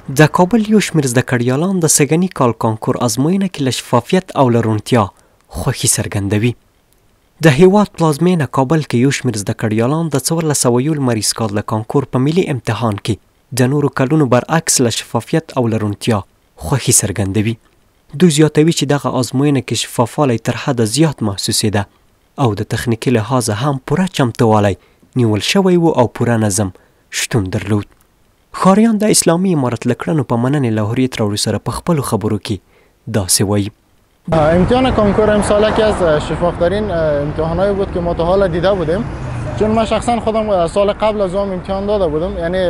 د کابل یو شمېر زده کړیالان د سږني کال کانکور ازموینه کې له شفافیت او له روڼتیا خوښي څرګندوي. د هیواد پلازمینه کابل کې یو شمېر زده کړیالان د 1400 لمریز کال د کانکور په ملي امتحان کې د نورو کلونو برعکس له شفافیت او له روڼتیا خوښي څرګندوي. دوی زیاتوي چې دغه ازموینه کې شفافوالی تر حده زیات محسوسېده او د تخنیکي لحاظه هم پوره چمتووالی نیول شوی و او پوره نظم شتون درلود. ښاریان د اسلامي امارت له کړنو په مننې له حریت راوړو سره په خپلو خبرو کې داسې وایي. امتحان کنکور امسال یکی از شفافترین امتحانایی بود که ما تا حالا دیده بودیم، چون من شخصا خودم سال قبل از اون امتحان داده بودم، یعنی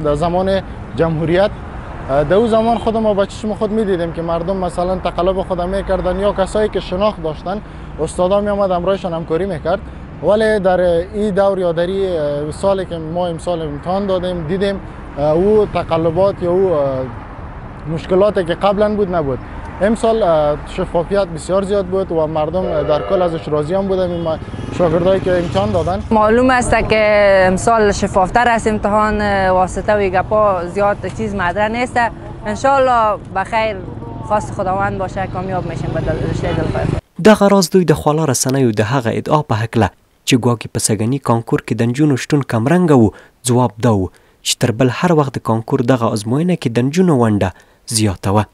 در زمان جمهوریت. در اون زمان خودم با چشم خود میدیدیم که مردم مثلا تقلب خود میکردن یا کسایی که شناخت داشتن استادا میامد همراهشان همکاری میکرد. ولی در این دور یا در این سالی که ما امسال امتحان دادیم دیدیم او تقلبات یا او مشکلاتی که قبلا بود نبود. امسال شفافیت بسیار زیاد بود و مردم در کل ازش راضی هم بودن این شاگردایی که امتحان دادن. معلوم است که امسال شفافتر است امتحان، واسطه و گپا زیاد چیز مدره نیست. انشالله بخیر خواست خداوند باشه کامیاب میشیم به رشته دلخواه. دغه راز دوی د خواله رسنیو د هغه ادعا په هکله چې ګواکې په سږني کانکور کې د نجونو شتون کمرنګه و ځواب دا و چې تر بل هر وخت د کانکور دغه ازموینه کې د نجونو ونډه زیاته وه.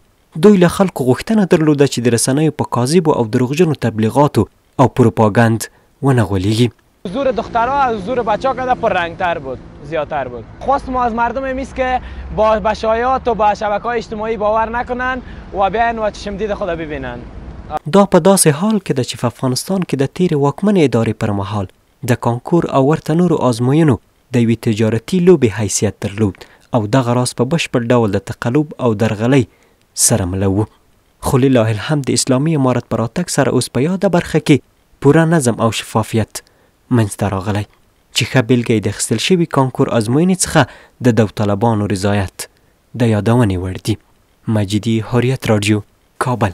دوی له خلکو غوښتنه درلوده چې د رسنیو په کاذبو او دروغجنو تبلیغاتو او پروپاگند ونه غولیږي. زور دخترها از زور بچه‌ها کده پررنگتر بود، زیادتر بود. خواست ما از مردم این است که با شایعات و با شبکه‌های اجتماعی باور نکنن و بیاین و چشم دید خود ببینن. دا په داسې حال کې ده چې په افغانستان کې د تیرې واکمنې ادارې پر مهال د کانکور او ورته نورو ازموینو د یوې تجارتي لوبې حیثیت درلود او دغه راز په بشپړ ډول د تقلب او درغلۍ سره مله و. خو لله الحمد د اسلامي امارت په راتګ سره اوس په یاده برخه کې پوره نظم او شفافیت منځته راغلی چې ښه بېلګه یې د اخیستل شوي کانکور ازموینې څخه د داوطلبانو رضایت د یادونې وړ دي. مجیدي، حریت راډیو، کابل.